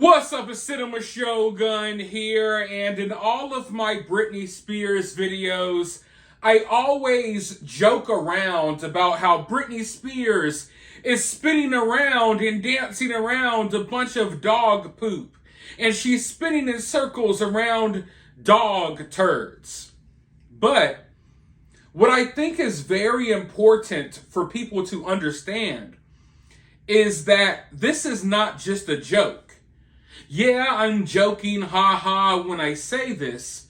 What's up, it's cinemashogun here, and in all of my Britney Spears videos, I always joke around about how Britney Spears is spinning around and dancing around a bunch of dog poop, and she's spinning in circles around dog turds. But what I think is very important for people to understand is that this is not just a joke. Yeah, I'm joking, haha, when I say this,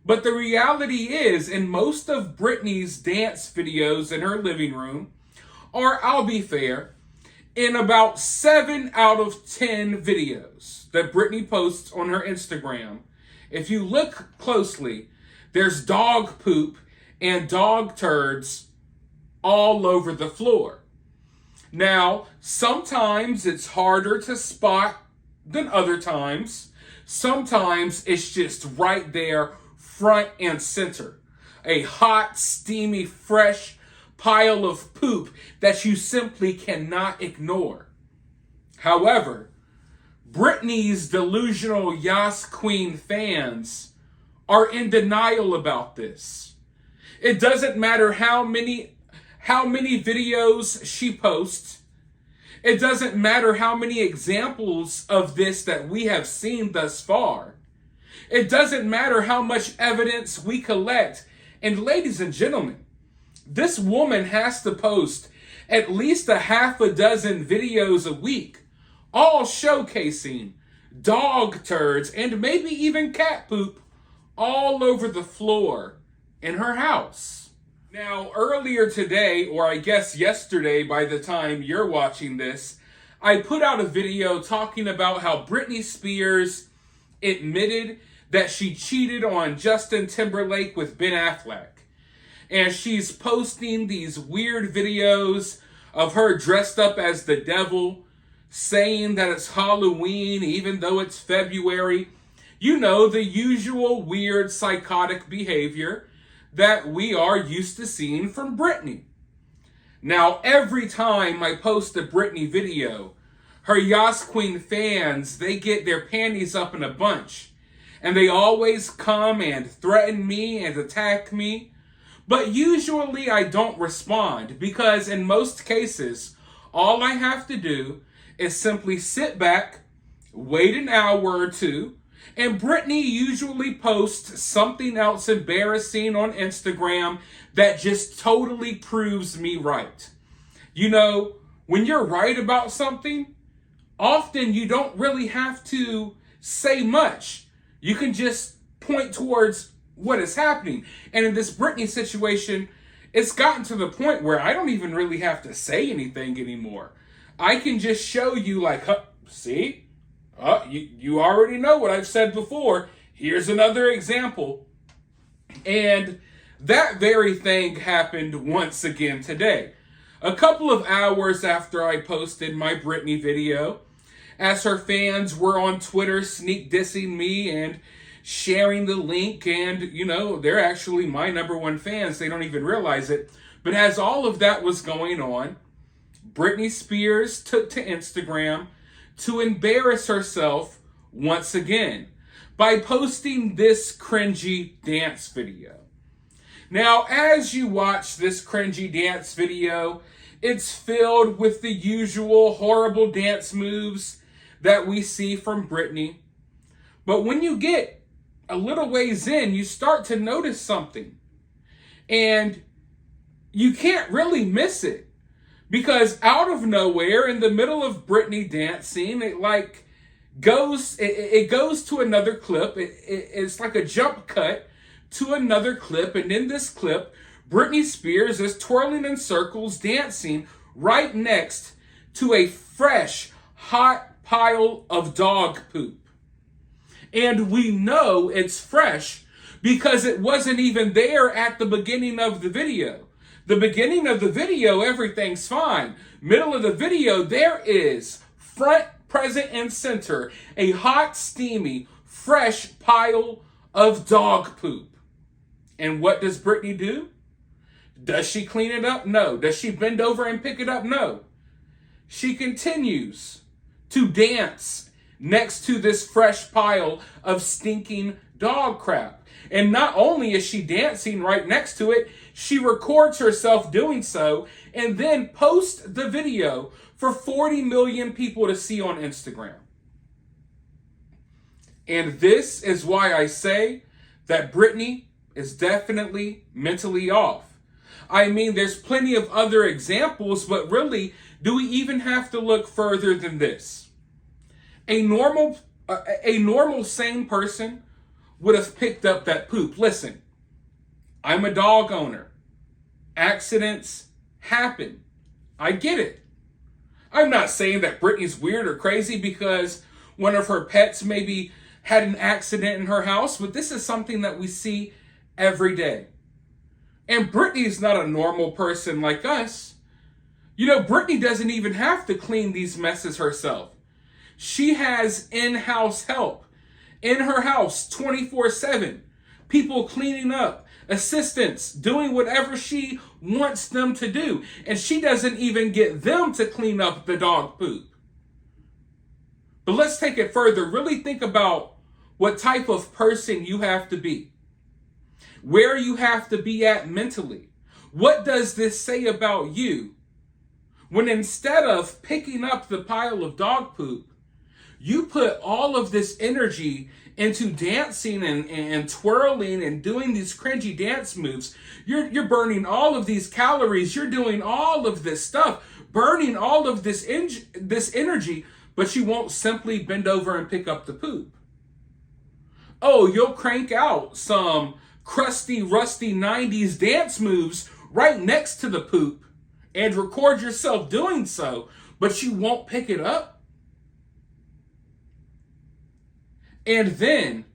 but the reality is, in most of Britney's dance videos in her living room, or I'll be fair, in about 7 out of 10 videos that Britney posts on her Instagram, if you look closely, there's dog poop and dog turds all over the floor. Now, sometimes it's harder to spot than other times. Sometimes it's just right there, front and center. A hot, steamy, fresh pile of poop that you simply cannot ignore. However, Britney's delusional Yas Queen fans are in denial about this. It doesn't matter how many videos she posts. It doesn't matter how many examples of this that we have seen thus far. It doesn't matter how much evidence we collect. And ladies and gentlemen, this woman has to post at least a half a dozen videos a week, all showcasing dog turds and maybe even cat poop all over the floor in her house. Now, earlier today, or I guess yesterday by the time you're watching this, I put out a video talking about how Britney Spears admitted that she cheated on Justin Timberlake with Ben Affleck. And she's posting these weird videos of her dressed up as the devil, saying that it's Halloween even though it's February. You know, the usual weird psychotic behavior that we are used to seeing from Britney. Now, every time I post a Britney video, her Yas Queen fans, they get their panties up in a bunch. And they always come and threaten me and attack me. But usually I don't respond because in most cases, all I have to do is simply sit back, wait an hour or two, and Britney usually posts something else embarrassing on Instagram that just totally proves me right. You know, when you're right about something, often you don't really have to say much. You can just point towards what is happening. And in this Britney situation, it's gotten to the point where I don't even really have to say anything anymore. I can just show you like, see? You already know what I've said before. Here's another example. And that very thing happened once again today. A couple of hours after I posted my Britney video, as her fans were on Twitter sneak dissing me and sharing the link, and you know, they're actually my number one fans. They don't even realize it. But as all of that was going on, Britney Spears took to Instagram to embarrass herself once again by posting this cringy dance video. Now, as you watch this cringy dance video, it's filled with the usual horrible dance moves that we see from Britney. But when you get a little ways in, you start to notice something. And you can't really miss it. Because out of nowhere, in the middle of Britney dancing, it goes to another clip. It's like a jump cut to another clip. And in this clip, Britney Spears is twirling in circles, dancing right next to a fresh, hot pile of dog poop. And we know it's fresh because it wasn't even there at the beginning of the video. The beginning of the video, everything's fine. Middle of the video, there is front, present, and center a hot, steamy, fresh pile of dog poop. And what does Britney do? Does she clean it up? No. Does she bend over and pick it up? No. She continues to dance next to this fresh pile of stinking dog crap. And not only is she dancing right next to it, she records herself doing so and then posts the video for 40 million people to see on Instagram. And this is why I say that Britney is definitely mentally off. I mean, there's plenty of other examples, but really, do we even have to look further than this? A normal sane person would have picked up that poop. Listen, I'm a dog owner. Accidents happen. I get it. I'm not saying that Britney's weird or crazy because one of her pets maybe had an accident in her house, but this is something that we see every day. And Britney's not a normal person like us. You know, Britney doesn't even have to clean these messes herself. She has in-house help in her house 24/7. People cleaning up, assistants, doing whatever she wants them to do. And she doesn't even get them to clean up the dog poop. But let's take it further. Really think about what type of person you have to be. Where you have to be at mentally. What does this say about you when instead of picking up the pile of dog poop, you put all of this energy into dancing and twirling and doing these cringy dance moves? You're burning all of these calories. You're doing all of this stuff, burning all of this energy, but you won't simply bend over and pick up the poop. Oh, you'll crank out some crusty, rusty 90s dance moves right next to the poop and record yourself doing so, but you won't pick it up? And then,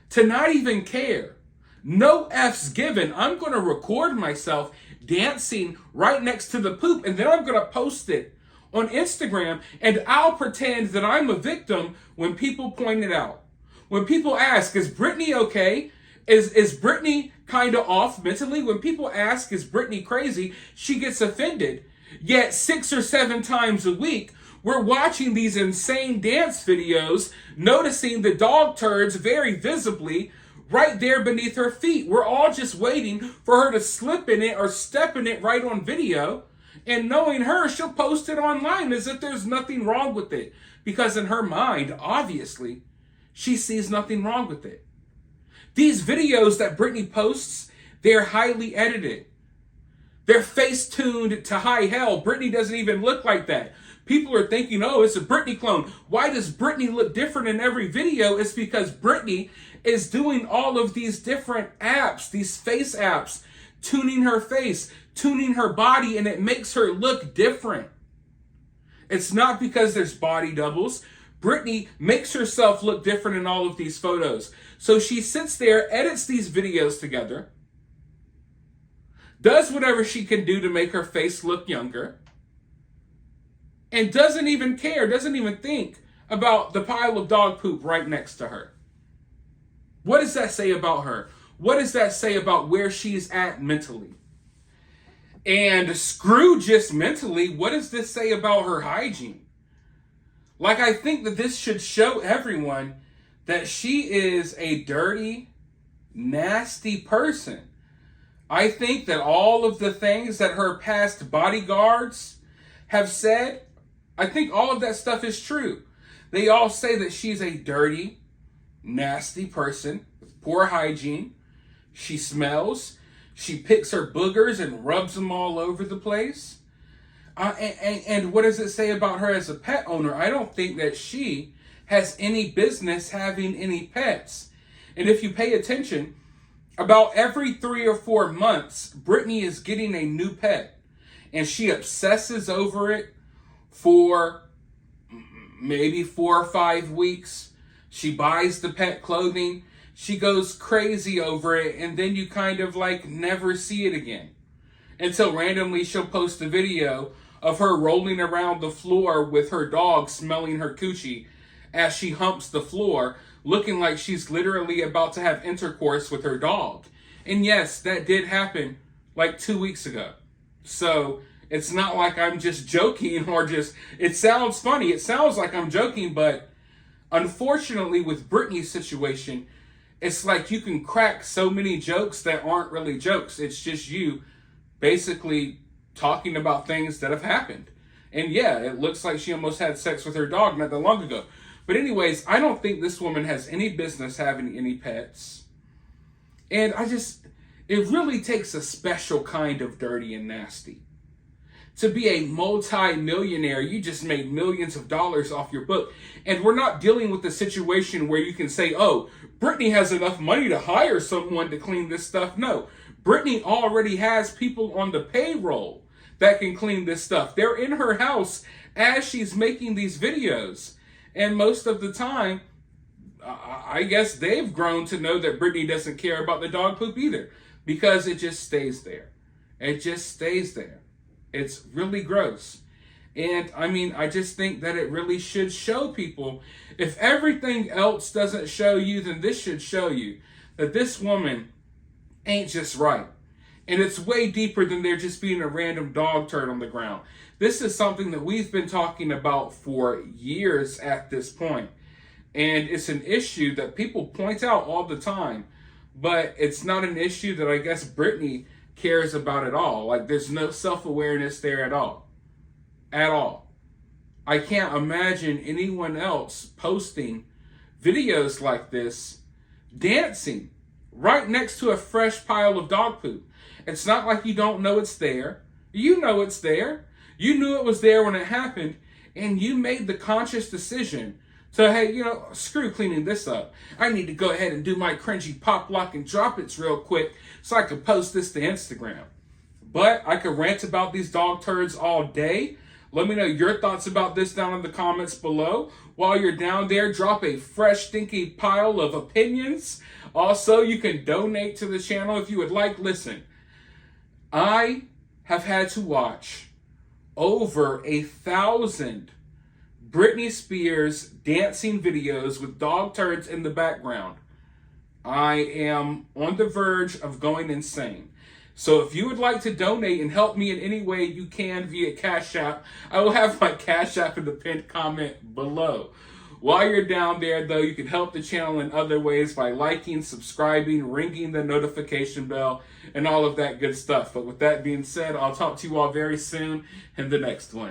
to not even care, no F's given, I'm going to record myself dancing right next to the poop, and then I'm going to post it on Instagram, and I'll pretend that I'm a victim when people point it out. When people ask, is Britney okay? Is Britney kind of off mentally? When people ask, is Britney crazy? She gets offended. Yet 6 or 7 times a week, we're watching these insane dance videos, noticing the dog turds very visibly right there beneath her feet. We're all just waiting for her to slip in it or step in it right on video. And knowing her, she'll post it online as if there's nothing wrong with it. Because in her mind, obviously, she sees nothing wrong with it. These videos that Britney posts, they're highly edited. They're face-tuned to high hell. Britney doesn't even look like that. People are thinking, oh, it's a Britney clone. Why does Britney look different in every video? It's because Britney is doing all of these different apps, these face apps, tuning her face, tuning her body, and it makes her look different. It's not because there's body doubles. Britney makes herself look different in all of these photos. So she sits there, edits these videos together, does whatever she can do to make her face look younger, and doesn't even care, doesn't even think about the pile of dog poop right next to her. What does that say about her? What does that say about where she's at mentally? And screw just mentally, what does this say about her hygiene? Like, I think that this should show everyone that she is a dirty, nasty person. I think that all of the things that her past bodyguards have said, I think all of that stuff is true. They all say that she's a dirty, nasty person with poor hygiene. She smells. She picks her boogers and rubs them all over the place. And what does it say about her as a pet owner? I don't think that she has any business having any pets. And if you pay attention, about every 3 or 4 months, Britney is getting a new pet. And she obsesses over it for maybe 4 or 5 weeks. She buys the pet clothing. She goes crazy over it. And then you kind of like never see it again. Until randomly she'll post a video of her rolling around the floor with her dog smelling her coochie as she humps the floor, looking like she's literally about to have intercourse with her dog. And yes, that did happen like 2 weeks ago. So it's not like I'm just joking or just, it sounds funny. It sounds like I'm joking, but Unfortunately, with Britney's situation, it's like you can crack so many jokes that aren't really jokes. It's just you basically talking about things that have happened. And yeah, it looks like she almost had sex with her dog not that long ago. But anyways, I don't think this woman has any business having any pets. And it really takes a special kind of dirty and nasty. To be a multi-millionaire, you just made millions of dollars off your book. And we're not dealing with the situation where you can say, oh, Britney has enough money to hire someone to clean this stuff. No, Britney already has people on the payroll that can clean this stuff. They're in her house as she's making these videos. And most of the time, I guess they've grown to know that Britney doesn't care about the dog poop either, because it just stays there. It just stays there. It's really gross. And I mean, I just think that it really should show people. If everything else doesn't show you, then this should show you that this woman ain't just right. And it's way deeper than there just being a random dog turd on the ground. This is something that we've been talking about for years at this point. And it's an issue that people point out all the time. But it's not an issue that I guess Britney cares about at all. Like, there's no self-awareness there at all. At all. I can't imagine anyone else posting videos like this, dancing right next to a fresh pile of dog poop. It's not like you don't know it's there. You know it's there. You knew it was there when it happened, and you made the conscious decision to, hey, screw cleaning this up. I need to go ahead and do my cringy pop, lock, and drop it's real quick so I can post this to Instagram. But I could rant about these dog turds all day. Let me know your thoughts about this down in the comments below. While you're down there, drop a fresh, stinky pile of opinions. Also, you can donate to the channel if you would like. Listen, I have had to watch over 1,000 Britney Spears dancing videos with dog turds in the background. I am on the verge of going insane. So if you would like to donate and help me in any way you can via Cash App, I will have my Cash App in the pinned comment below. While you're down there, though, you can help the channel in other ways by liking, subscribing, ringing the notification bell, and all of that good stuff. But with that being said, I'll talk to you all very soon in the next one.